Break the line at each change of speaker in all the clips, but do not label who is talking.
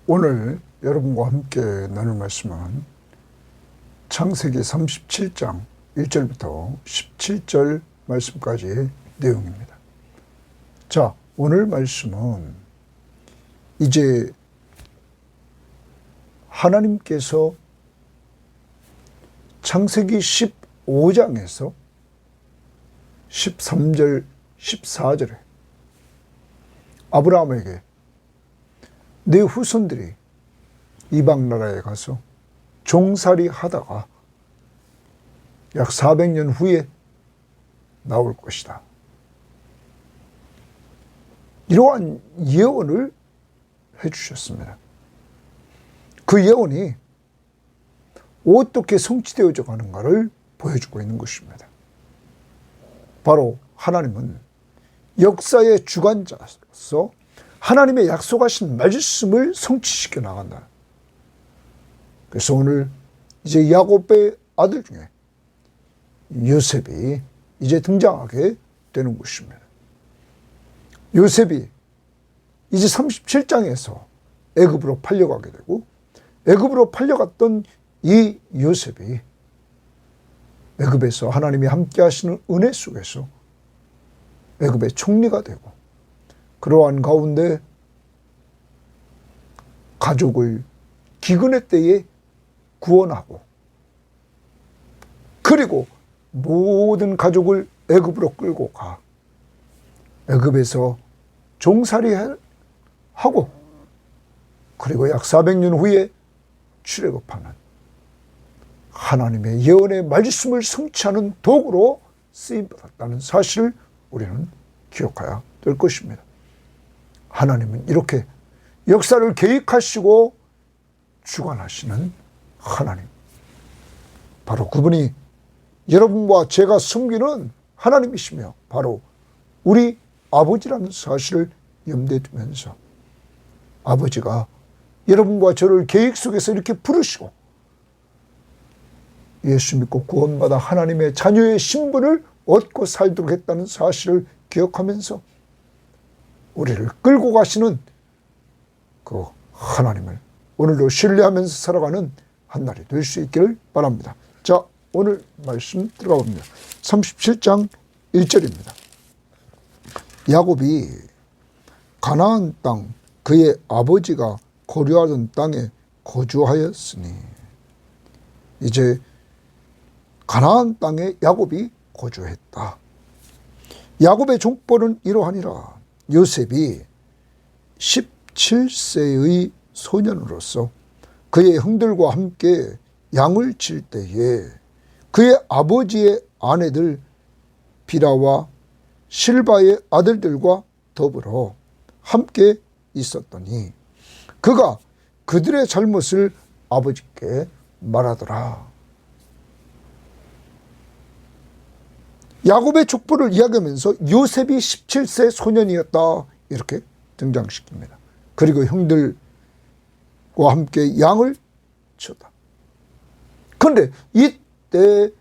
오늘 여러분과 함께 나눌 말씀은 창세기 37장 1절부터 17절 말씀까지의 내용입니다. 자, 오늘 말씀은 이제 하나님께서 창세기 15장에서 13절, 14절에 아브라함에게 내 후손들이 이방 나라에 가서 종살이 하다가 약 400년 후에 나올 것이다. 이러한 예언을 해주셨습니다. 그 예언이 어떻게 성취되어져 가는가를 보여주고 있는 것입니다. 바로 하나님은 역사의 주관자로서 하나님의 약속하신 말씀을 성취시켜 나간다. 그래서 오늘 이제 야곱의 아들 중에 요셉이 이제 등장하게 되는 것입니다. 요셉이 이제 37장에서 애굽으로 팔려가게 되고, 애굽으로 팔려갔던 이 요셉이 애굽에서 하나님이 함께 하시는 은혜 속에서 애굽의 총리가 되고, 그러한 가운데 가족을 기근의 때에 구원하고, 그리고 모든 가족을 애굽으로 끌고 가 애굽에서 종살이 하고, 그리고 약 400년 후에 출애굽하는 하나님의 예언의 말씀을 성취하는 도구로 쓰임받았다는 사실을 우리는 기억해야 될 것입니다. 하나님은 이렇게 역사를 계획하시고 주관하시는 하나님, 바로 그분이 여러분과 제가 섬기는 하나님이시며 바로 우리 아버지라는 사실을 염두에 두면서 아버지가 여러분과 저를 계획 속에서 이렇게 부르시고 예수 믿고 구원받아 하나님의 자녀의 신분을 얻고 살도록 했다는 사실을 기억하면서 우리를 끌고 가시는 그 하나님을 오늘도 신뢰하면서 살아가는 한 날이 될 수 있기를 바랍니다. 자, 오늘 말씀 들어가 봅니다. 37장 1절입니다. 야곱이 가나안 땅 그의 아버지가 거류하던 땅에 거주하였으니, 이제 가나안 땅에 야곱이 거주했다. 야곱의 족보는 이러하니라. 요셉이 17세의 소년으로서 그의 형들과 함께 양을 칠 때에 그의 아버지의 아내들 비라와 실바의 아들들과 더불어 함께 있었더니 그가 그들의 잘못을 아버지께 말하더라. 야곱의 족보를 이야기하면서 요셉이 17세 소년이었다, 이렇게 등장시킵니다. 그리고 형들과 함께 양을 쳤다. 그런데 이때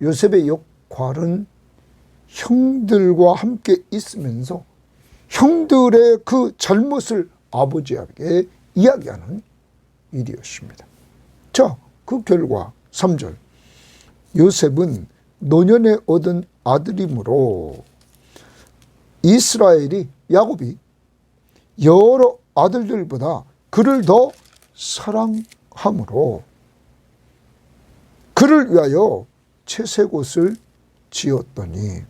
요셉의 역할은 형들과 함께 있으면서 형들의 그 잘못을 아버지에게 이야기하는 일이었습니다. 자, 그 결과 3절, 요셉은 노년에 얻은 아들이므로 이스라엘이, 야곱이 여러 아들들보다 그를 더 사랑함으로 그를 위하여 채색옷을 지었더니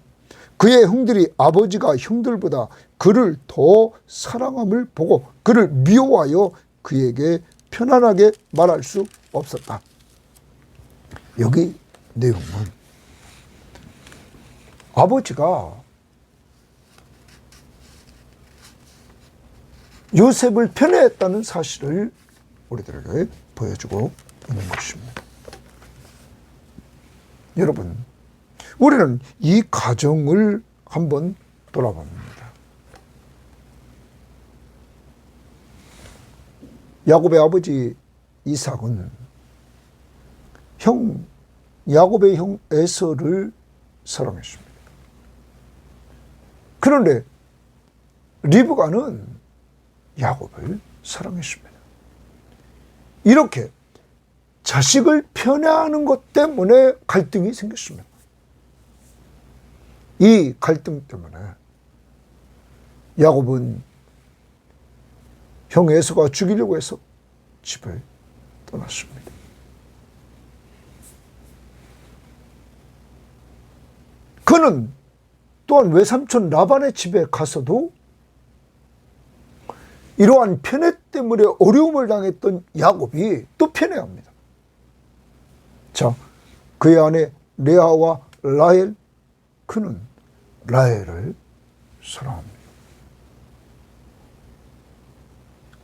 그의 형들이 아버지가 형들보다 그를 더 사랑함을 보고 그를 미워하여 그에게 편안하게 말할 수 없었다. 여기 내용은 아버지가 요셉을 편애했다는 사실을 우리들에게 보여주고 있는 것입니다. 여러분, 우리는 이 가정을 한번 돌아봅니다. 야곱의 아버지 이삭은 야곱의 형 에서를 사랑했습니다. 그런데 리브가는 야곱을 사랑했습니다. 이렇게 자식을 편애하는 것 때문에 갈등이 생겼습니다. 이 갈등 때문에 야곱은 형 에서가 죽이려고 해서 집을 떠났습니다. 그는 또한 외삼촌 라반의 집에 가서도 이러한 편애 때문에 어려움을 당했던 야곱이 또 편애합니다. 자, 그의 아내 레아와 라헬, 그는 라헬을 사랑합니다.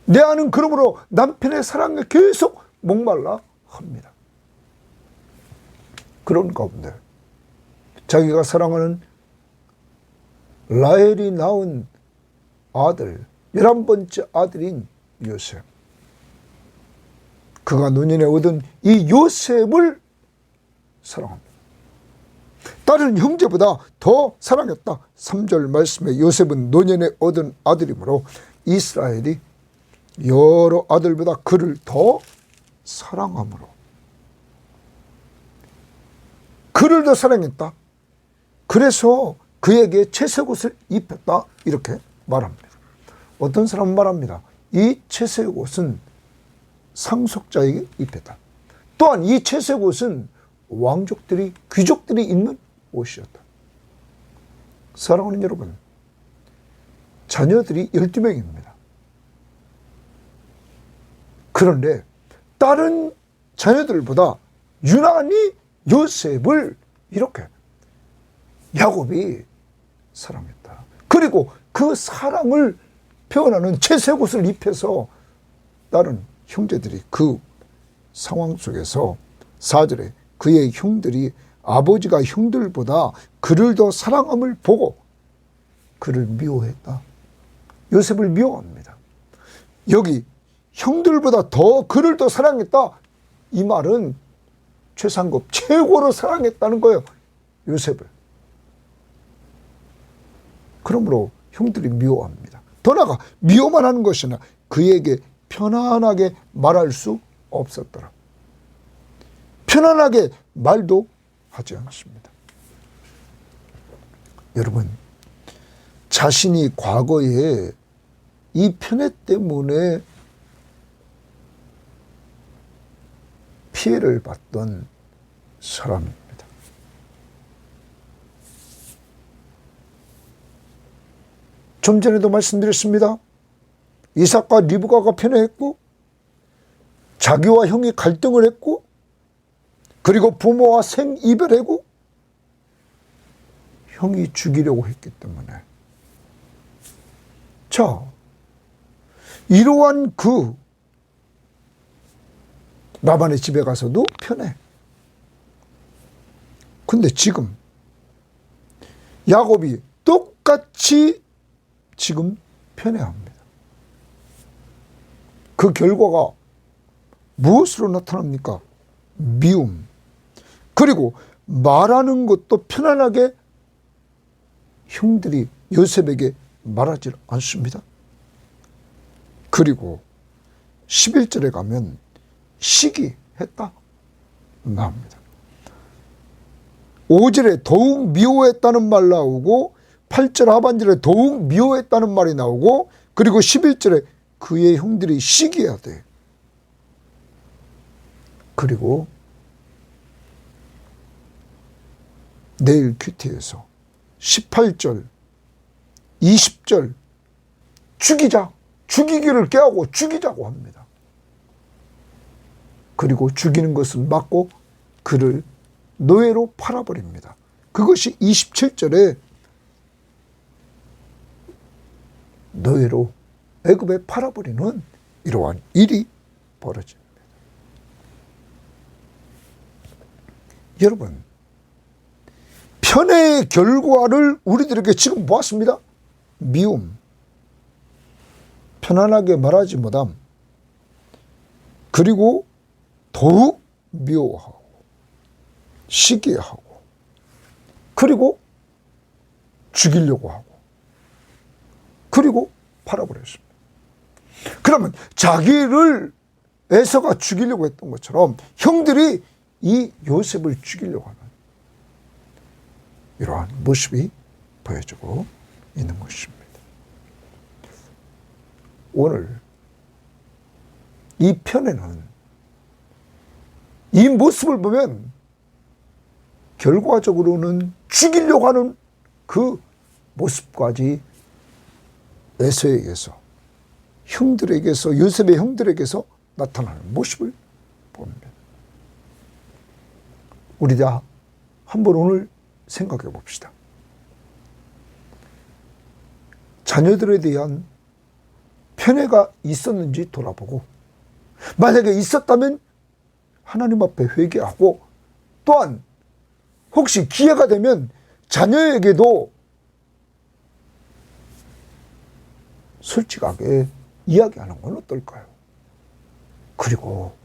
레아는 그러므로 남편의 사랑에 계속 목말라 합니다. 그런 가운데 자기가 사랑하는 라헬이 낳은 아들, 11번째 아들인 요셉, 그가 노년에 얻은 이 요셉을 사랑합니다. 다른 형제보다 더 사랑했다. 3절 말씀에 요셉은 노년에 얻은 아들이므로 이스라엘이 여러 아들보다 그를 더 사랑함으로, 그를 더 사랑했다. 그래서 그에게 채색옷을 입혔다. 이렇게 말합니다. 어떤 사람은 말합니다. 이 채색옷은 상속자에게 입혔다. 또한 이 채색옷은 왕족들이, 귀족들이 입는 옷이었다. 사랑하는 여러분, 자녀들이 12명입니다. 그런데 다른 자녀들보다 유난히 요셉을 이렇게 야곱이 사랑했다. 그리고 그 사랑을 표현하는 채색옷을 입혀서 다른 형제들이 그 상황 속에서 4절에 그의 형들이 아버지가 형들보다 그를 더 사랑함을 보고 그를 미워했다. 요셉을 미워합니다. 여기 형들보다 더 그를 더 사랑했다. 이 말은 최상급 최고로 사랑했다는 거예요. 요셉을. 그러므로 형들이 미워합니다. 더 나아가 미워만 하는 것이 아니라 그에게 편안하게 말할 수 없었더라. 편안하게 말도 하지 않습니다. 여러분, 자신이 과거에 이 편애 때문에 피해를 받던 사람입니다. 좀 전에도 말씀드렸습니다. 이삭과 리브가가 편애했고 자기와 형이 갈등을 했고 그리고 부모와 생이별하고 형이 죽이려고 했기 때문에, 자, 이러한 그 라반의 집에 가서도 편해. 근데 지금 야곱이 똑같이 지금 편애합니다. 그 결과가 무엇으로 나타납니까? 미움. 그리고 말하는 것도 편안하게 형들이 요셉에게 말하지 않습니다. 그리고 11절에 가면 시기했다 나옵니다. 5절에 더욱 미워했다는 말 나오고 8절 하반절에 더욱 미워했다는 말이 나오고 그리고 11절에 그의 형들이 시기하되, 그리고 내일 큐티에서 18절 20절 죽이자, 죽이기를 꾀하고 죽이자고 합니다. 그리고 죽이는 것은 맞고 그를 노예로 팔아버립니다. 그것이 27절에 노예로 애굽에 팔아버리는 이러한 일이 벌어집니다. 여러분, 편애의 결과를 우리들에게 지금 보았습니다. 미움, 편안하게 말하지 못함, 그리고 더욱 미워하고 시기하고 그리고 죽이려고 하고 그리고 팔아버렸습니다. 그러면 자기를 에서가 죽이려고 했던 것처럼 형들이 이 요셉을 죽이려고 하는 이러한 모습이 보여지고 있는 것입니다. 오늘 이 편에는 이 모습을 보면 결과적으로는 죽이려고 하는 그 모습까지 에서에게서, 형들에게서, 요셉의 형들에게서 나타나는 모습을 봅니다. 우리 다 한번 오늘 생각해 봅시다. 자녀들에 대한 편애가 있었는지 돌아보고, 만약에 있었다면 하나님 앞에 회개하고, 또한 혹시 기회가 되면 자녀에게도 솔직하게 이야기하는 건 어떨까요? 그리고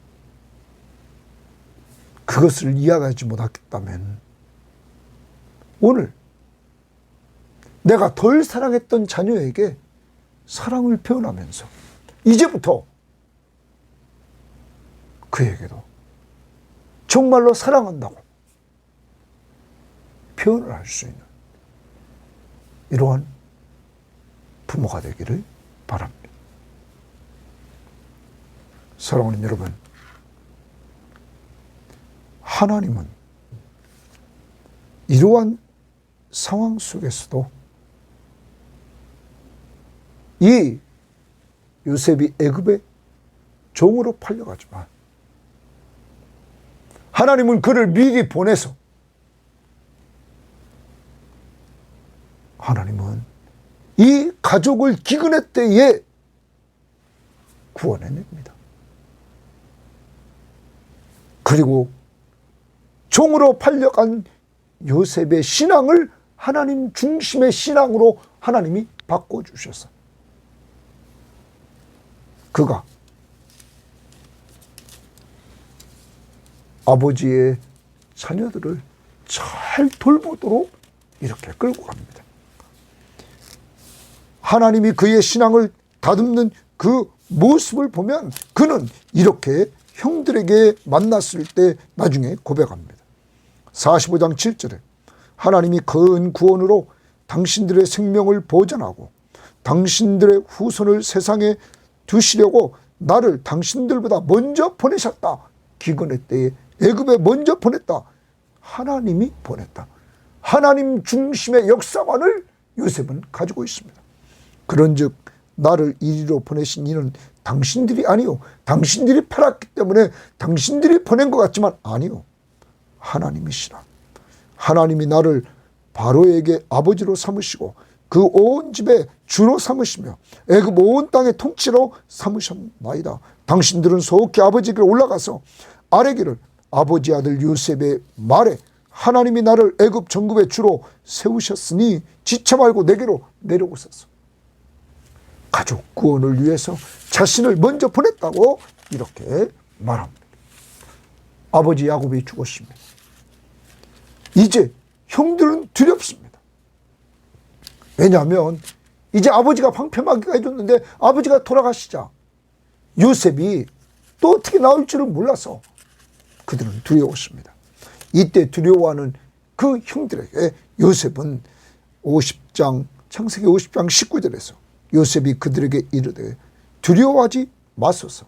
그것을 이야기하지 못했다면 오늘 내가 덜 사랑했던 자녀에게 사랑을 표현하면서 이제부터 그에게도 정말로 사랑한다고 표현을 할 수 있는 이러한 부모가 되기를 바랍니다. 사랑하는 여러분, 하나님은 이러한 상황 속에서도 이 요셉이 애굽의 종으로 팔려가지만 하나님은 그를 미리 보내서 하나님은 이 가족을 기근의 때에 구원해냅니다. 그리고 종으로 팔려간 요셉의 신앙을 하나님 중심의 신앙으로 하나님이 바꿔주셔서 그가 아버지의 자녀들을 잘 돌보도록 이렇게 끌고 갑니다. 하나님이 그의 신앙을 다듬는 그 모습을 보면 그는 이렇게 형들에게 만났을 때 나중에 고백합니다. 45장 7절에 하나님이 큰 구원으로 당신들의 생명을 보전하고 당신들의 후손을 세상에 두시려고 나를 당신들보다 먼저 보내셨다. 기근의 때에 애굽에 먼저 보냈다. 하나님이 보냈다. 하나님 중심의 역사관을 요셉은 가지고 있습니다. 그런즉 나를 이리로 보내신 이는 당신들이 아니요, 당신들이 팔았기 때문에 당신들이 보낸 것 같지만 아니요, 하나님이시라. 하나님이 나를 바로에게 아버지로 삼으시고 그 온 집에 주로 삼으시며 애굽 온 땅의 통치로 삼으셨나이다. 당신들은 속히 아버지에게 올라가서 아뢰기를 아버지 아들 요셉의 말에 하나님이 나를 애굽 전국의 주로 세우셨으니 지체 말고 내게로 내려오소서. 가족 구원을 위해서 자신을 먼저 보냈다고 이렇게 말합니다. 아버지 야곱이 죽었습니다. 이제 형들은 두렵습니다. 왜냐하면 이제 아버지가 방패막이가 해줬는데 아버지가 돌아가시자 요셉이 또 어떻게 나올 줄을 몰라서 그들은 두려웠습니다. 이때 두려워하는 그 형들에게 요셉은 창세기 50장 19절에서 요셉이 그들에게 이르되 두려워하지 마소서.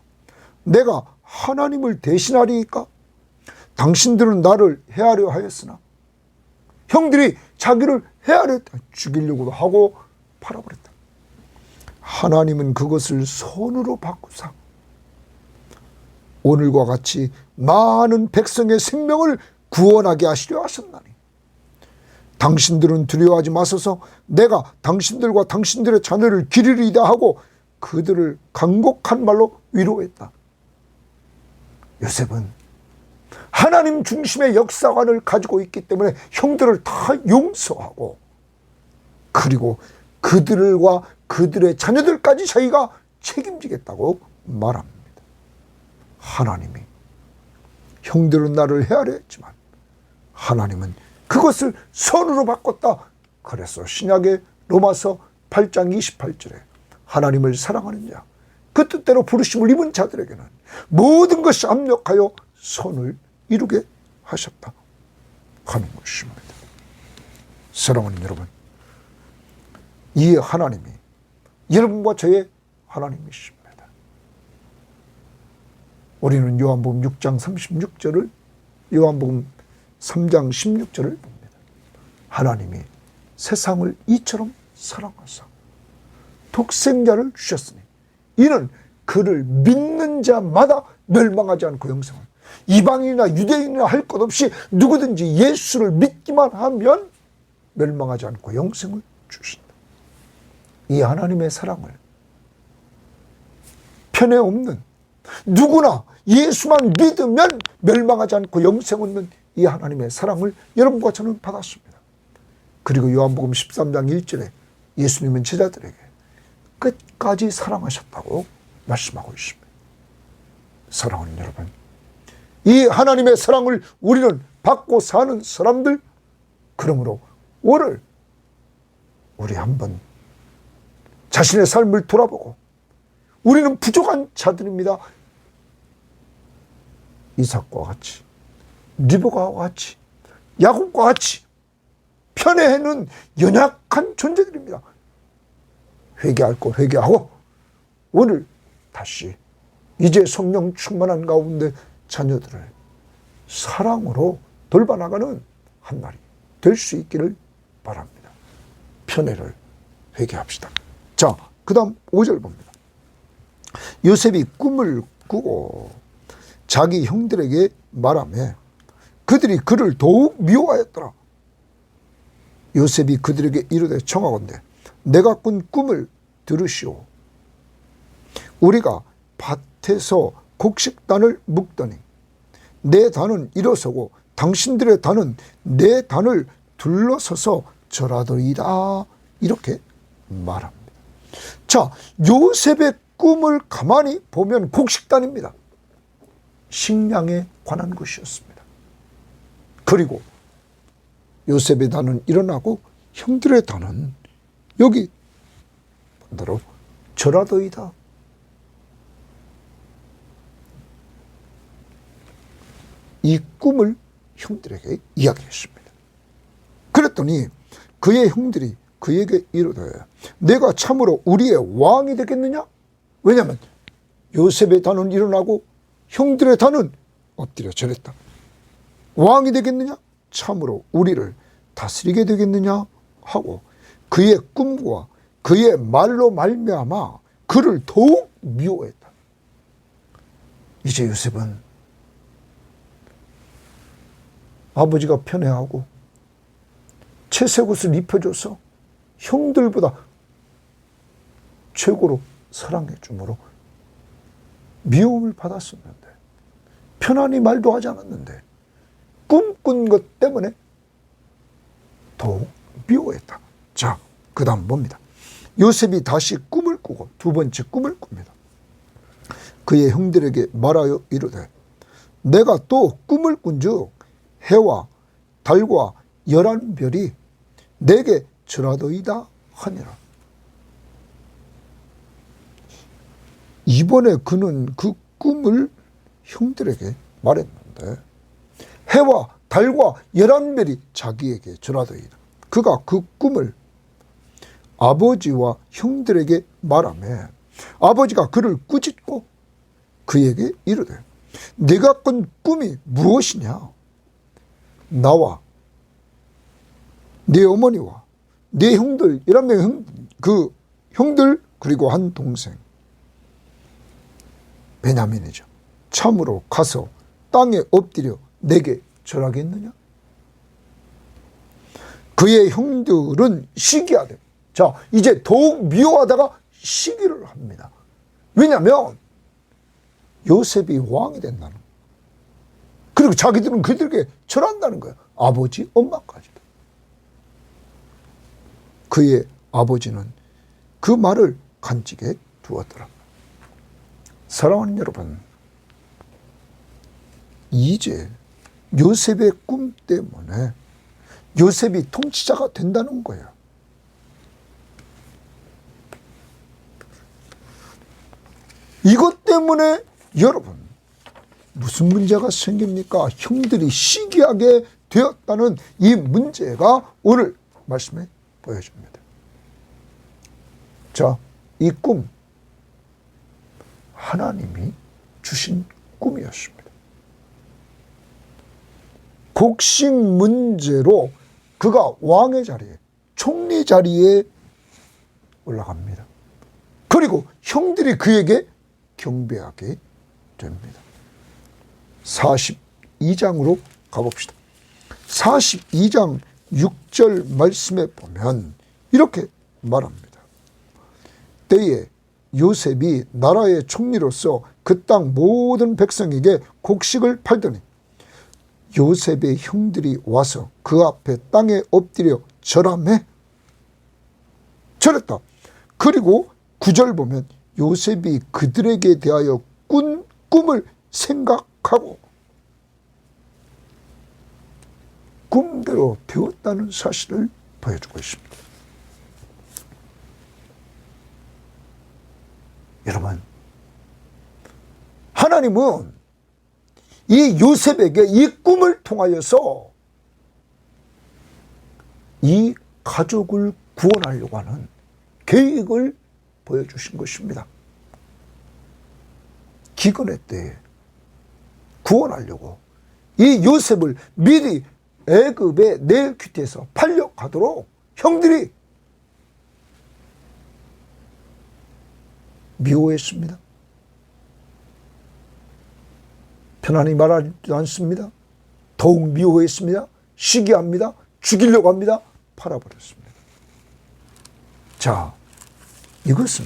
내가 하나님을 대신하리이까? 당신들은 나를 해하려 하였으나 형들이 자기를 해하려 했다. 죽이려고도 하고 팔아버렸다. 하나님은 그것을 손으로 바꾸사 오늘과 같이 많은 백성의 생명을 구원하게 하시려 하셨나니 당신들은 두려워하지 마소서. 내가 당신들과 당신들의 자녀를 기르리이다 하고 그들을 간곡한 말로 위로했다. 요셉은 하나님 중심의 역사관을 가지고 있기 때문에 형들을 다 용서하고 그리고 그들과 그들의 자녀들까지 자기가 책임지겠다고 말합니다. 하나님이 형들은 나를 헤아려 했지만 하나님은 그것을 선으로 바꿨다. 그래서 신약의 로마서 8장 28절에 하나님을 사랑하는 자 그 뜻대로 부르심을 입은 자들에게는 모든 것이 합력하여 선을 이루게 하셨다 하는 것입니다. 사랑하는 여러분, 이 하나님이 여러분과 저의 하나님이십니다. 우리는 요한복음 6장 36절을, 요한복음 3장 16절을 봅니다. 하나님이 세상을 이처럼 사랑하사 독생자를 주셨으니 이는 그를 믿는 자마다 멸망하지 않고 영생을, 이방인이나 유대인이나 할 것 없이 누구든지 예수를 믿기만 하면 멸망하지 않고 영생을 주신다. 이 하나님의 사랑을 편에 없는, 누구나 예수만 믿으면 멸망하지 않고 영생 얻는 이 하나님의 사랑을 여러분과 저는 받았습니다. 그리고 요한복음 13장 1절에 예수님은 제자들에게 끝까지 사랑하셨다고 말씀하고 있습니다. 사랑하는 여러분, 이 하나님의 사랑을 우리는 받고 사는 사람들, 그러므로 오늘 우리 한번 자신의 삶을 돌아보고, 우리는 부족한 자들입니다. 이삭과 같이, 리브가와 같이, 야곱과 같이 편애해는 연약한 존재들입니다. 회개할 거 회개하고 오늘 다시 이제 성령 충만한 가운데 자녀들을 사랑으로 돌봐나가는 한 날이 될 수 있기를 바랍니다. 편애를 회개합시다. 자, 그 다음 5절 봅니다. 요셉이 꿈을 꾸고 자기 형들에게 말하며 그들이 그를 더욱 미워하였더라. 요셉이 그들에게 이르되 청하건대 내가 꾼 꿈을 들으시오. 우리가 밭에서 곡식단을 묶더니 내 단은 일어서고 당신들의 단은 내 단을 둘러서서 절하더이다. 이렇게 말합니다. 자, 요셉의 꿈을 가만히 보면 곡식단입니다. 식량에 관한 것이었습니다. 그리고 요셉의 단은 일어나고 형들의 단은 여기 반대로 절하더이다. 이 꿈을 형들에게 이야기했습니다. 그랬더니 그의 형들이 그에게 이르되 내가 참으로 우리의 왕이 되겠느냐? 왜냐하면 요셉의 단은 일어나고 형들의 단은 엎드려 절했다. 왕이 되겠느냐? 참으로 우리를 다스리게 되겠느냐? 하고 그의 꿈과 그의 말로 말미암아 그를 더욱 미워했다. 이제 요셉은 아버지가 편애하고 채색옷을 입혀줘서 형들보다 최고로 사랑해 주므로 미움을 받았었는데, 편안히 말도 하지 않았는데 꿈꾼 것 때문에 더욱 미워했다. 자, 그 다음 봅니다. 요셉이 다시 꿈을 꾸고 두 번째 꿈을 꿉니다. 그의 형들에게 말하여 이르되 내가 또 꿈을 꾼즉 해와 달과 11별이 내게 절하더이다 하니라. 이번에 그는 그 꿈을 형들에게 말했는데 해와 달과 11별이 자기에게 절하더이다. 그가 그 꿈을 아버지와 형들에게 말하며 아버지가 그를 꾸짖고 그에게 이르되 네가 꾼 꿈이 무엇이냐? 나와 네 어머니와 네 형들 11명 그 형들 그리고 한 동생 베냐민이죠. 참으로 가서 땅에 엎드려 내게 절하겠느냐? 그의 형들은 시기하되, 자, 이제 더욱 미워하다가 시기를 합니다. 왜냐하면 요셉이 왕이 된다는 거예요. 그리고 자기들은 그들에게 절한다는 거예요. 아버지, 엄마까지도. 그의 아버지는 그 말을 간직해 두었더라. 사랑하는 여러분, 이제 요셉의 꿈 때문에 요셉이 통치자가 된다는 거예요. 이것 때문에 여러분 무슨 문제가 생깁니까? 형들이 시기하게 되었다는 이 문제가 오늘 말씀에 보여줍니다. 자, 이 꿈 하나님이 주신 꿈이었습니다. 곡식 문제로 그가 왕의 자리에, 총리 자리에 올라갑니다. 그리고 형들이 그에게 경배하게 됩니다. 42장으로 가봅시다. 42장 6절 말씀에 보면 이렇게 말합니다. 때에 요셉이 나라의 총리로서 그 땅 모든 백성에게 곡식을 팔더니 요셉의 형들이 와서 그 앞에 땅에 엎드려 절하매 절했다. 그리고 9절 보면 요셉이 그들에게 대하여 꾼 꿈을 생각하고 꿈대로 되었다는 사실을 보여주고 있습니다. 여러분, 하나님은 이 요셉에게 이 꿈을 통하여서 이 가족을 구원하려고 하는 계획을 보여주신 것입니다. 기근의 때에 구원하려고 이 요셉을 미리 애굽의 네일퀴트에서 팔려가도록 형들이 미워했습니다. 편안히 말하지도 않습니다. 더욱 미워했습니다. 시기합니다. 죽이려고 합니다. 팔아버렸습니다. 자, 이것은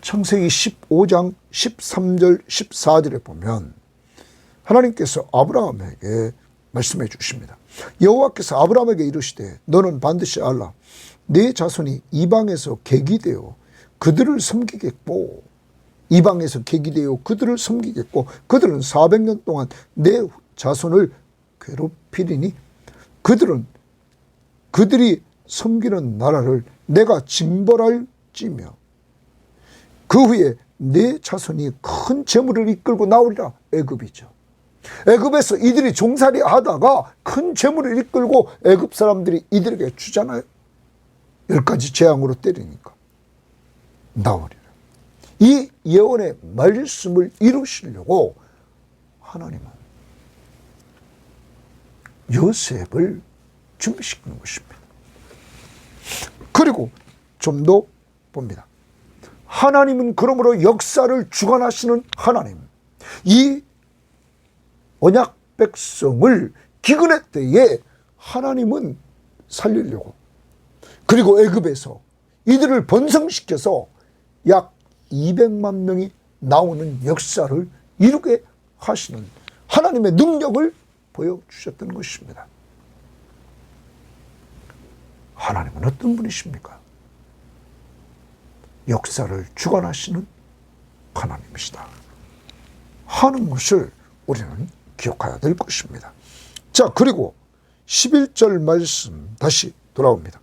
창세기 15장 13절 14절에 보면 하나님께서 아브라함에게 말씀해 주십니다. 여호와께서 아브라함에게 이르시되 너는 반드시 알라. 네 자손이 이방에서 객이되어 그들을 섬기겠고 이방에서 객이되어 그들을 섬기겠고 그들은 400년 동안 내 자손을 괴롭히리니 그들이 섬기는 나라를 내가 징벌할지며 그 후에 내 자손이 큰 재물을 이끌고 나오리라. 애굽이죠. 애굽에서 이들이 종살이 하다가 큰 재물을 이끌고 애굽 사람들이 이들에게 주잖아요. 10가지 재앙으로 때리니까 나오리라. 이 예언의 말씀을 이루시려고 하나님은 요셉을 준비시키는 것입니다. 그리고 좀 더 봅니다. 하나님은 그러므로 역사를 주관하시는 하나님, 이 언약 백성을 기근의 때에 하나님은 살리려고, 그리고 애굽에서 이들을 번성시켜서 약 200만 명이 나오는 역사를 이루게 하시는 하나님의 능력을 보여주셨던 것입니다. 하나님은 어떤 분이십니까? 역사를 주관하시는 하나님이시다 하는 것을 우리는 기억해야 될 것입니다. 자, 그리고 11절 말씀 다시 돌아옵니다.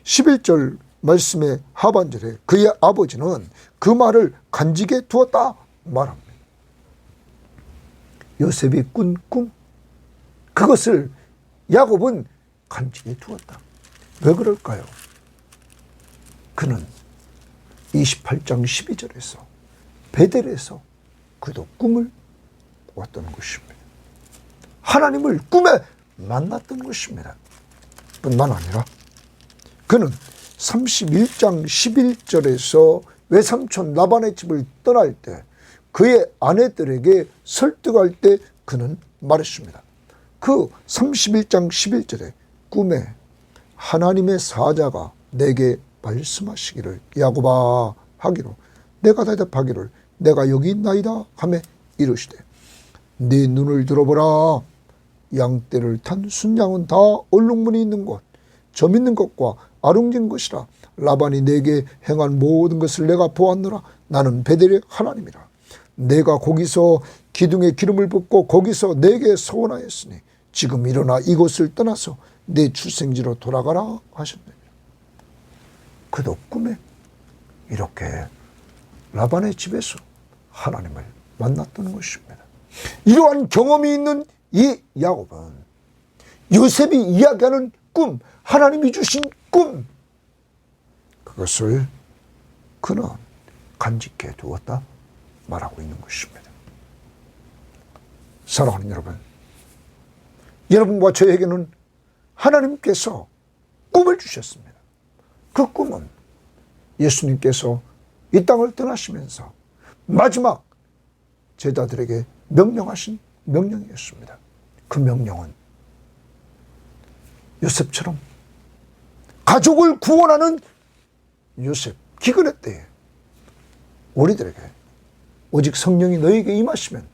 11절 말씀의 하반절에 그의 아버지는 그 말을 간직해 두었다 말합니다. 요셉이 꾼 꿈, 그것을 야곱은 간직해 두었다. 왜 그럴까요? 그는 28장 12절에서 베델에서 그도 꿈을 꿨던 것입니다. 하나님을 꿈에 만났던 것입니다. 뿐만 아니라 그는 31장 11절에서 외삼촌 라반의 집을 떠날 때 그의 아내들에게 설득할 때 그는 말했습니다. 그 31장 11절에 꿈에 하나님의 사자가 내게 말씀하시기를 야곱아 하기로 내가 대답하기를 내가 여기 있나이다 하며 이르시되 네 눈을 들어보라. 양떼를 탄 순양은 다 얼룩무늬 있는 곳 점 있는 것과 아롱진 것이라. 라반이 내게 행한 모든 것을 내가 보았노라. 나는 베델의 하나님이라. 내가 거기서 기둥에 기름을 붓고 거기서 내게 서원하였으니 지금 일어나 이곳을 떠나서 내 출생지로 돌아가라 하셨느니라. 그도 꿈에 이렇게 라반의 집에서 하나님을 만났던 것입니다. 이러한 경험이 있는 이 야곱은 요셉이 이야기하는 꿈, 하나님이 주신 꿈, 그것을 그는 간직해 두었다 말하고 있는 것입니다. 사랑하는 여러분, 여러분과 저에게는 하나님께서 꿈을 주셨습니다. 그 꿈은 예수님께서 이 땅을 떠나시면서 마지막 제자들에게 명령하신 명령이었습니다. 그 명령은 요셉처럼 가족을 구원하는 요셉, 기근의 때에 우리들에게 오직 성령이 너희에게 임하시면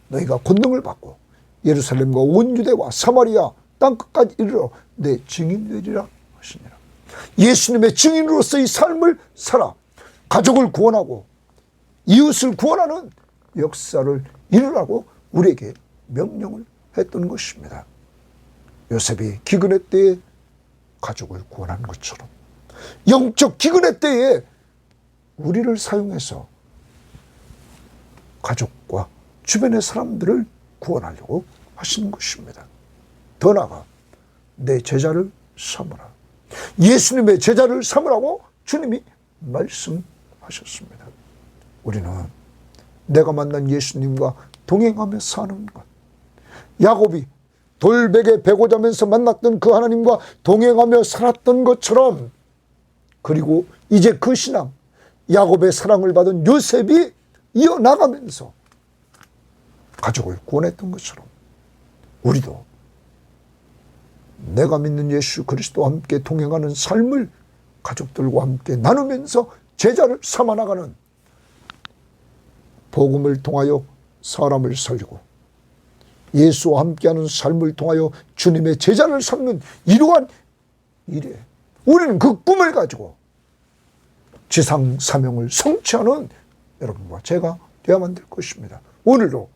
너희가 권능을 받고 예루살렘과 온 유대와 사마리아 땅끝까지 이르러 내 증인 되리라 하시니라. 예수님의 증인으로서의 삶을 살아 가족을 구원하고 이웃을 구원하는 역사를 이루라고 우리에게 명령을 했던 것입니다. 요셉이 기근의 때에 가족을 구원한 것처럼 영적 기근의 때에 우리를 사용해서 가족과 주변의 사람들을 구원하려고 하시는 것입니다. 더 나아가 내 제자를 삼으라. 예수님의 제자를 삼으라고 주님이 말씀하셨습니다. 우리는 내가 만난 예수님과 동행하며 사는 것, 야곱이 돌베개 베고 자면서 만났던 그 하나님과 동행하며 살았던 것처럼, 그리고 이제 그 신앙, 야곱의 사랑을 받은 요셉이 이어나가면서 가족을 구원했던 것처럼 우리도 내가 믿는 예수 그리스도와 함께 동행하는 삶을 가족들과 함께 나누면서 제자를 삼아나가는, 복음을 통하여 사람을 살리고 예수와 함께하는 삶을 통하여 주님의 제자를 삼는 이러한 일에 우리는 그 꿈을 가지고 지상 사명을 성취하는 여러분과 제가 되어야만 될 것입니다. 오늘도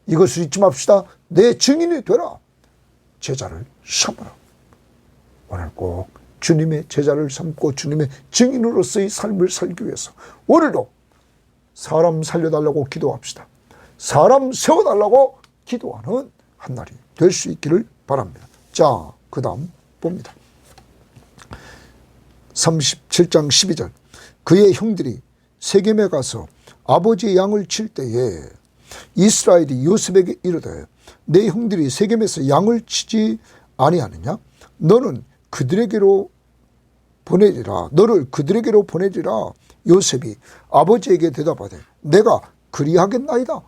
이것을 잊지 맙시다. 내 증인이 되라. 제자를 삼으라. 오늘 꼭 주님의 제자를 삼고 주님의 증인으로서의 삶을 살기 위해서 오늘도 사람 살려달라고 기도합시다. 사람 세워달라고 기도하는 한 날이 될 수 있기를 바랍니다. 자, 그 다음 봅니다. 37장 12절. 그의 형들이 세겜에 가서 아버지의 양을 칠 때에 이스라엘이 요셉에게 이르되 내 형들이 세겜에서 양을 치지 아니하느냐? 너는 그들에게로 보내리라. 너를 그들에게로 보내리라. 요셉이 아버지에게 대답하되 내가 그리하겠나이다.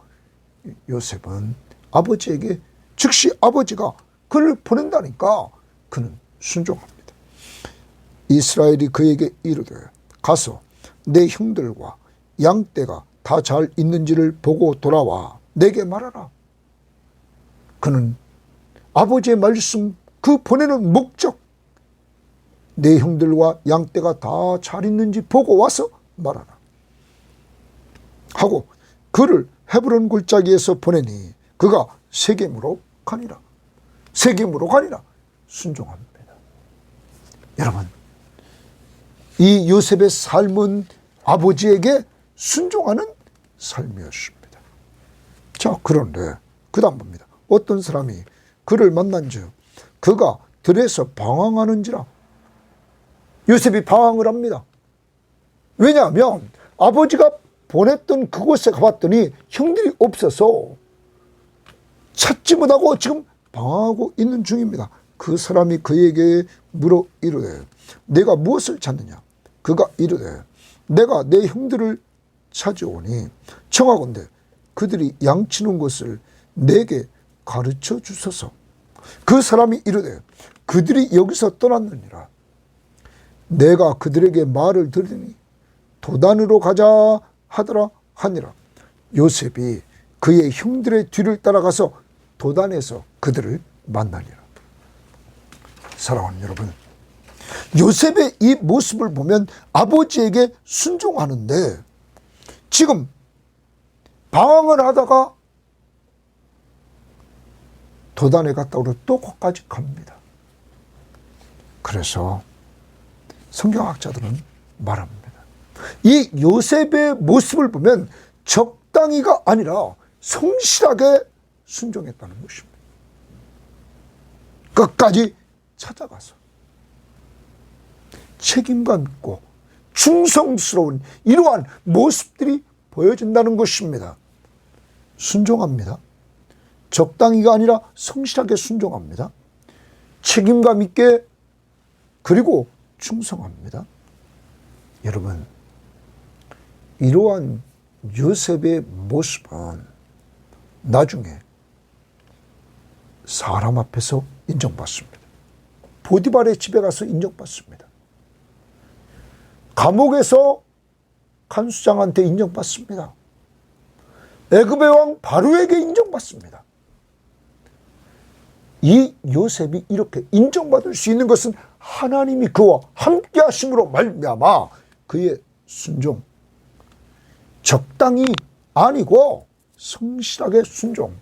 요셉은 아버지에게 즉시 아버지가 그를 보낸다니까 그는 순종합니다. 이스라엘이 그에게 이르되 가서 내 형들과 양떼가 다 잘 있는지를 보고 돌아와 내게 말하라. 그는 아버지의 말씀, 그 보내는 목적, 내 형들과 양떼가 다 잘 있는지 보고 와서 말하라 하고 그를 헤브론 골짜기에서 보내니 그가 세겜으로 가니라. 세겜으로 가니라. 순종합니다. 여러분, 이 요셉의 삶은 아버지에게 순종하는 삶이었습니다. 자, 그런데 그 다음 봅니다. 어떤 사람이 그를 만난즉 그가 들에서 방황하는지라. 요셉이 방황을 합니다. 왜냐하면 아버지가 보냈던 그곳에 가봤더니 형들이 없어서 찾지 못하고 지금 방황하고 있는 중입니다. 그 사람이 그에게 물어 이르되 내가 무엇을 찾느냐? 그가 이르되 내가 내 형들을 찾아오니 청하건대 그들이 양치는 것을 내게 가르쳐 주소서. 그 사람이 이르되 그들이 여기서 떠났느니라. 내가 그들에게 말을 들으니 도단으로 가자 하더라 하니라. 요셉이 그의 형들의 뒤를 따라가서 도단에서 그들을 만나니라. 사랑하는 여러분, 요셉의 이 모습을 보면 아버지에게 순종하는데 지금 방황을 하다가 도단에 갔다고 또 거기까지 갑니다. 그래서 성경학자들은 말합니다. 이 요셉의 모습을 보면 적당히가 아니라 성실하게 순종했다는 것입니다. 끝까지 찾아가서 책임감 있고 충성스러운 이러한 모습들이 보여진다는 것입니다. 순종합니다. 적당히가 아니라 성실하게 순종합니다. 책임감 있게 그리고 충성합니다. 여러분, 이러한 요셉의 모습은 나중에 사람 앞에서 인정받습니다. 보디발의 집에 가서 인정받습니다. 감옥에서 간수장한테 인정받습니다. 애굽의 왕 바로에게 인정받습니다. 이 요셉이 이렇게 인정받을 수 있는 것은 하나님이 그와 함께 하심으로 말미암아 그의 순종, 적당히 아니고 성실하게 순종,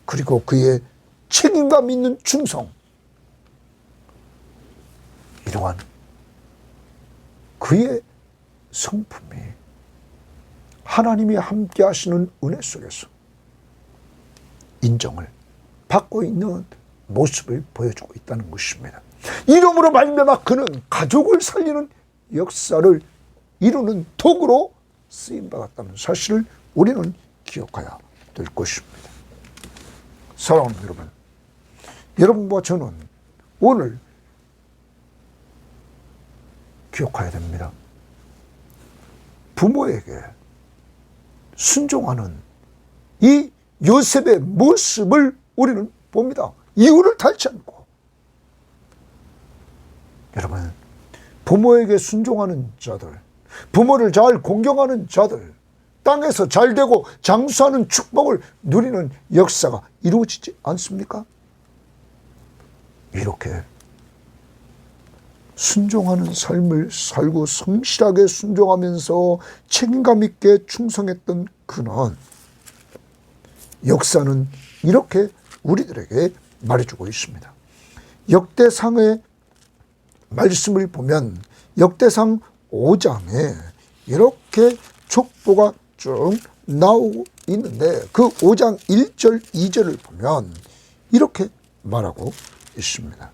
그리고 그의 책임감 있는 충성, 이러한 그의 성품이 하나님이 함께 하시는 은혜 속에서 인정을 받고 있는 모습을 보여주고 있다는 것입니다. 이름으로 말미암아 그는 가족을 살리는 역사를 이루는 도구로 쓰임받았다는 사실을 우리는 기억해야 될 것입니다. 사랑하는 여러분, 여러분과 저는 오늘 기억해야 됩니다. 부모에게 순종하는 이 요셉의 모습을 우리는 봅니다. 이유를 달지 않고. 여러분, 부모에게 순종하는 자들, 부모를 잘 공경하는 자들, 땅에서 잘되고 장수하는 축복을 누리는 역사가 이루어지지 않습니까? 이렇게 순종하는 삶을 살고 성실하게 순종하면서 책임감 있게 충성했던 그는 역사는 이렇게 우리들에게 말해주고 있습니다. 역대상의 말씀을 보면 역대상 5장에 이렇게 족보가 쭉 나오고 있는데 그 5장 1절 2절을 보면 이렇게 말하고 있습니다.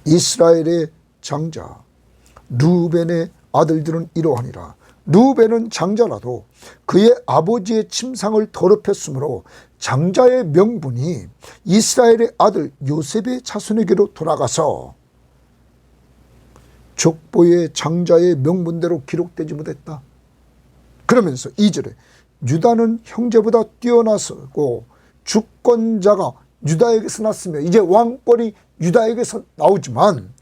이스라엘의 장자 르우벤의 아들들은 이러하니라. 르우벤은 장자라도 그의 아버지의 침상을 더럽혔으므로 장자의 명분이 이스라엘의 아들 요셉의 자손에게로 돌아가서 족보의 장자의 명분대로 기록되지 못했다. 그러면서 2절에 유다는 형제보다 뛰어나서고 주권자가 유다에게서 났으며 이제 왕권이 유다에게서 나오지만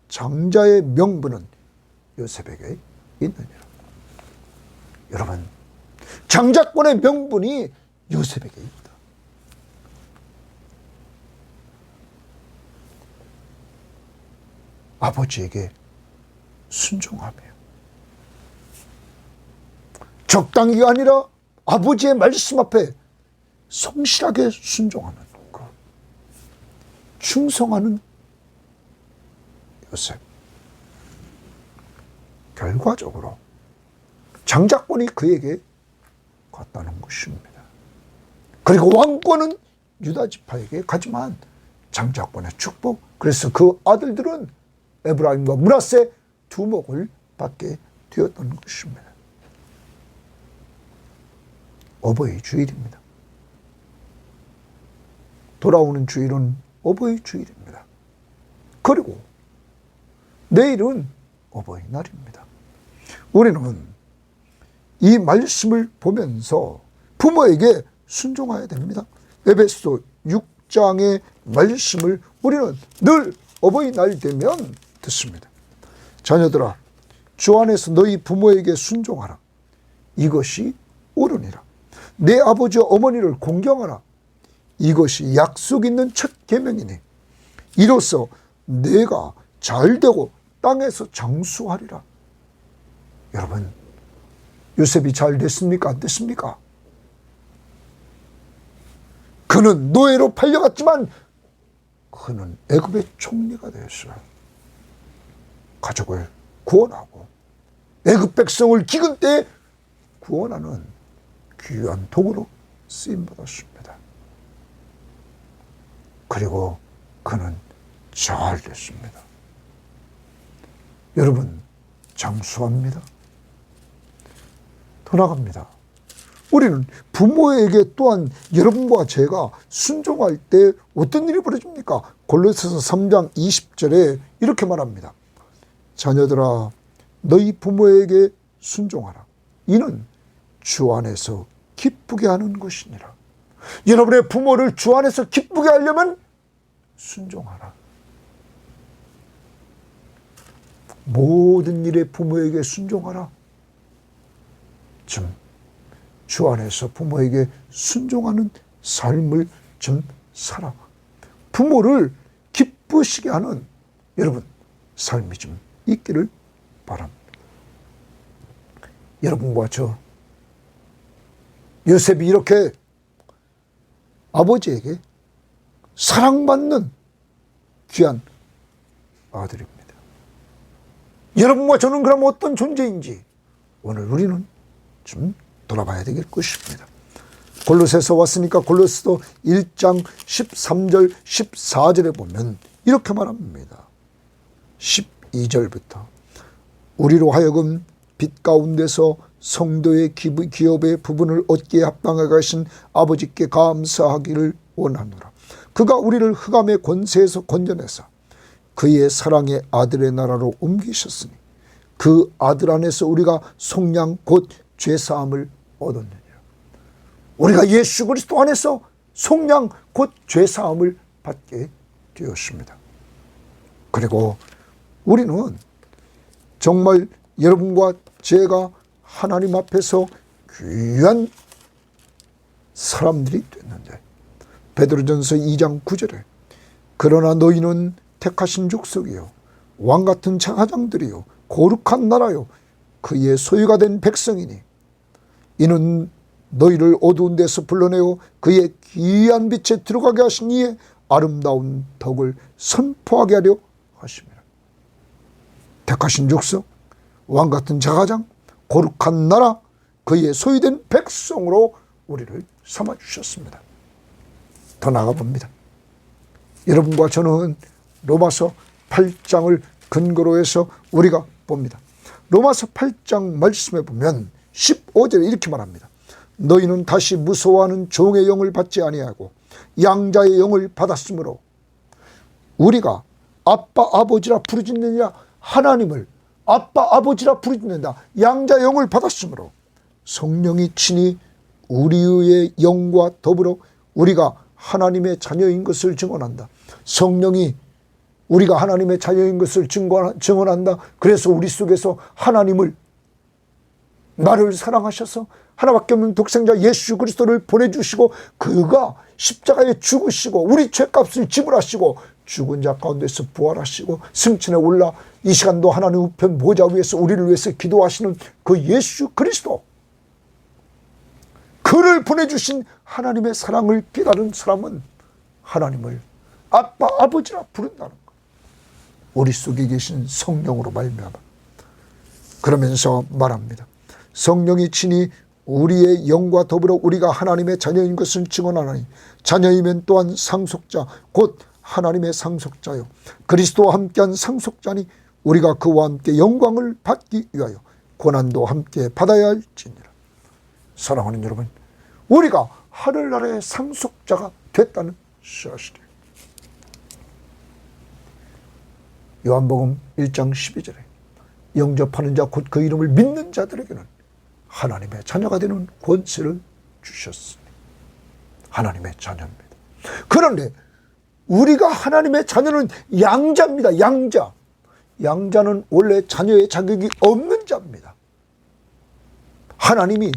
장자의 명분은 요셉에게 있느니라. 여러분, 장자권의 명분이 요셉에게 있다. 아버지에게 순종하며 적당히가 아니라 아버지의 말씀 앞에 성실하게 순종하는 것, 충성하는 요셉. 결과적으로 장자권이 그에게 갔다는 것입니다. 그리고 왕권은 유다 지파에게 가지만 장자권의 축복, 그래서 그 아들들은 에브라임과 므낫세 두목을 받게 되었던 것입니다. 어버이 주일입니다. 돌아오는 주일은 어버이 주일입니다. 그리고 내일은 어버이날입니다. 우리는 이 말씀을 보면서 부모에게 순종해야 됩니다. 에베소서 6장의 말씀을 우리는 늘 어버이날 되면 듣습니다. 자녀들아, 주 안에서 너희 부모에게 순종하라. 이것이 옳으니라. 내 아버지와 어머니를 공경하라. 이것이 약속 있는 첫 계명이니 이로써 내가 잘되고 땅에서 장수하리라. 여러분, 요셉이 잘 됐습니까? 안 됐습니까? 그는 노예로 팔려갔지만 그는 애굽의 총리가 되었어요. 가족을 구원하고 애굽 백성을 기근 때에 구원하는 귀한 도구로 쓰임받았습니다. 그리고 그는 잘 됐습니다. 여러분, 장수합니다. 더 나갑니다. 우리는 부모에게 또한 여러분과 제가 순종할 때 어떤 일이 벌어집니까? 골로새서 3장 20절에 이렇게 말합니다. 자녀들아, 너희 부모에게 순종하라. 이는 주 안에서 기쁘게 하는 것이니라. 여러분의 부모를 주 안에서 기쁘게 하려면 순종하라. 모든 일에 부모에게 순종하라. 주 안에서 부모에게 순종하는 삶을 좀 살아. 부모를 기쁘시게 하는 여러분 삶이 좀 있기를 바랍니다. 여러분과 저 요셉이 이렇게 아버지에게 사랑받는 귀한 아들입니다. 여러분과 저는 그럼 어떤 존재인지 오늘 우리는 좀 돌아봐야 될 것입니다. 골로새서 왔으니까 골로새서 1장 13절 14절에 보면 이렇게 말합니다. 12절부터 우리로 하여금 빛 가운데서 성도의 기업의 부분을 얻기에 합당하게 하신 아버지께 감사하기를 원하노라. 그가 우리를 흑암의 권세에서 건져내사 그의 사랑의 아들의 나라로 옮기셨으니 그 아들 안에서 우리가 속량 곧 죄사함을 얻었느니라. 우리가 예수 그리스도 안에서 속량 곧 죄사함을 받게 되었습니다. 그리고 우리는 정말 여러분과 제가 하나님 앞에서 귀한 사람들이 됐는데 베드로전서 2장 9절에 그러나 너희는 택하신 족속이요 왕같은 제사장들이요 거룩한 나라요 그의 소유가 된 백성이니 이는 너희를 어두운 데서 불러내어 그의 귀한 빛에 들어가게 하신 이의 아름다운 덕을 선포하게 하려 하심이라. 택하신 족속, 왕같은 제사장, 거룩한 나라, 그의 소유된 백성으로 우리를 삼아주셨습니다. 더 나가봅니다. 여러분과 저는 로마서 8장을 근거로 해서 우리가 봅니다. 로마서 8장 말씀에 보면 15절에 이렇게 말합니다. 너희는 다시 무서워하는 종의 영을 받지 아니하고 양자의 영을 받았으므로 우리가 아빠 아버지라 부르짖느니라. 하나님을 아빠 아버지라 부르짖는다. 양자의 영을 받았으므로 성령이 친히 우리의 영과 더불어 우리가 하나님의 자녀인 것을 증언한다. 성령이 우리가 하나님의 자녀인 것을 증언한다. 그래서 우리 속에서 하나님을 나를 사랑하셔서 하나밖에 없는 독생자 예수 그리스도를 보내주시고 그가 십자가에 죽으시고 우리 죄값을 지불하시고 죽은 자 가운데서 부활하시고 승천에 올라 이 시간도 하나님 우편 보좌 위에서 우리를 위해서 기도하시는 그 예수 그리스도, 그를 보내주신 하나님의 사랑을 깨달은 사람은 하나님을 아빠 아버지라 부른다는 것. 우리 속에 계신 성령으로 말미암아. 그러면서 말합니다. 성령이 친히 우리의 영과 더불어 우리가 하나님의 자녀인 것을 증언하나니 자녀이면 또한 상속자 곧 하나님의 상속자요 그리스도와 함께한 상속자니 우리가 그와 함께 영광을 받기 위하여 고난도 함께 받아야 할지니라. 사랑하는 여러분, 우리가 하늘나라의 상속자가 됐다는 사실이에요. 요한복음 1장 12절에 영접하는 자 곧 그 이름을 믿는 자들에게는 하나님의 자녀가 되는 권세를 주셨으니 하나님의 자녀입니다. 그런데 우리가 하나님의 자녀는 양자입니다. 양자. 양자는 원래 자녀의 자격이 없는 자입니다. 하나님이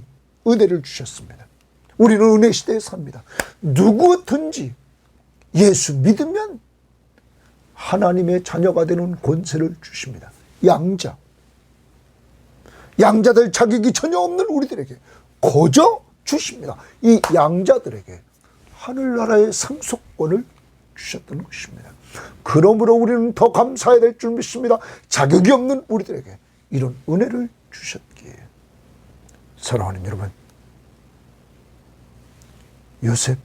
은혜를 주셨습니다. 우리는 은혜 시대에 삽니다. 누구든지 예수 믿으면 하나님의 자녀가 되는 권세를 주십니다. 양자. 양자들 자격이 전혀 없는 우리들에게 거저 주십니다. 이 양자들에게 하늘나라의 상속권을 주셨던 것입니다. 그러므로 우리는 더 감사해야 될 줄 믿습니다. 자격이 없는 우리들에게 이런 은혜를 주셨기에. 사랑하는 여러분, 요셉,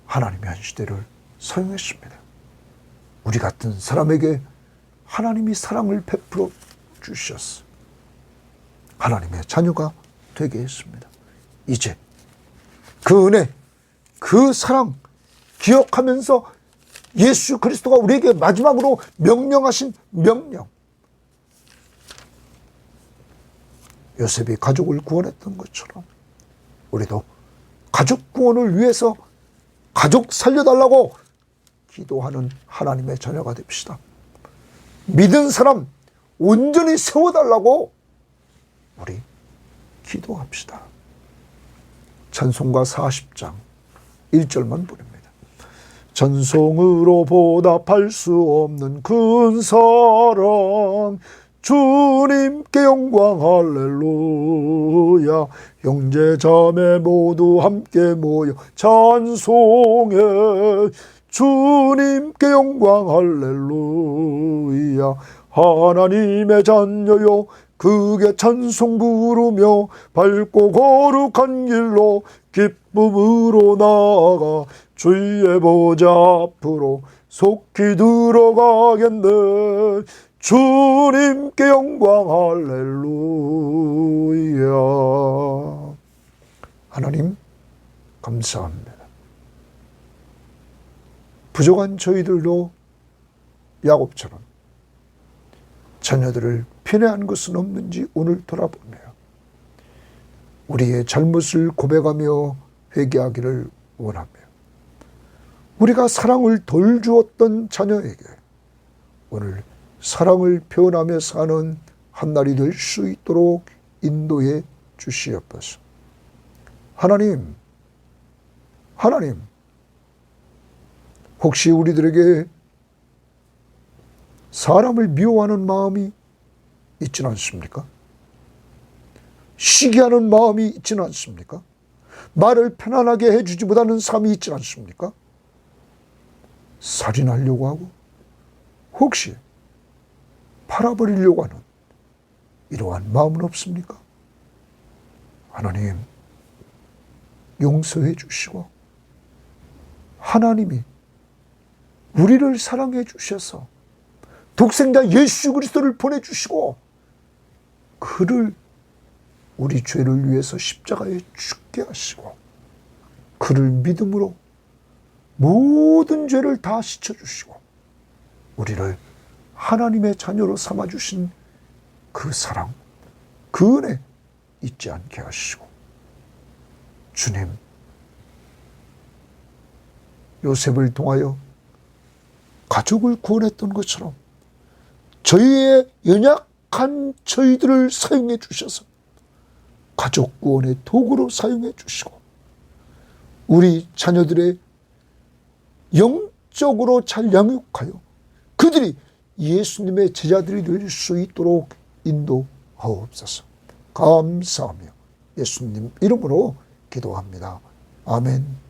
하나님이 한 시대를 사용했습니다. 우리 같은 사람에게 하나님이 사랑을 베풀어 주셨어. 하나님의 자녀가 되게 했습니다. 이제 그 은혜, 그 사랑 기억하면서 예수 그리스도가 우리에게 마지막으로 명령하신 명령, 요셉이 가족을 구원했던 것처럼 우리도 가족 구원을 위해서 가족 살려달라고 기도하는 하나님의 자녀가 됩시다. 믿은 사람 온전히 세워달라고 우리 기도합시다. 찬송가 40장 1절만 부릅니다. 찬송으로 보답할 수 없는 큰 사랑, 주님께 영광 할렐루야. 형제 자매 모두 함께 모여 찬송해. 주님께 영광 할렐루야. 하나님의 자녀요 그게 찬송 부르며 밝고 거룩한 길로 기쁨으로 나아가 주의 보좌 앞으로 속히 들어가겠네. 주님께 영광 할렐루야. 하나님 감사합니다. 부족한 저희들도 야곱처럼 자녀들을 편애한 것은 없는지 오늘 돌아보네요. 우리의 잘못을 고백하며 회개하기를 원하며 우리가 사랑을 덜 주었던 자녀에게 오늘 사랑을 표현하며 사는 한날이 될 수 있도록 인도해 주시옵소서. 하나님, 혹시 우리들에게 사람을 미워하는 마음이 있지는 않습니까? 시기하는 마음이 있지는 않습니까? 말을 편안하게 해주지 못하는 삶이 있지는 않습니까? 살인하려고 하고 혹시 팔아버리려고 하는 이러한 마음은 없습니까? 하나님 용서해 주시고 하나님이 우리를 사랑해 주셔서 독생자 예수 그리스도를 보내주시고 그를 우리 죄를 위해서 십자가에 죽게 하시고 그를 믿음으로 모든 죄를 다 씻어주시고 우리를 하나님의 자녀로 삼아주신 그 사랑, 그 은혜 잊지 않게 하시고 주님, 요셉을 통하여 가족을 구원했던 것처럼 저희의 연약한 저희들을 사용해 주셔서 가족 구원의 도구로 사용해 주시고 우리 자녀들의 영적으로 잘 양육하여 그들이 예수님의 제자들이 될 수 있도록 인도하옵소서. 감사하며 예수님 이름으로 기도합니다. 아멘.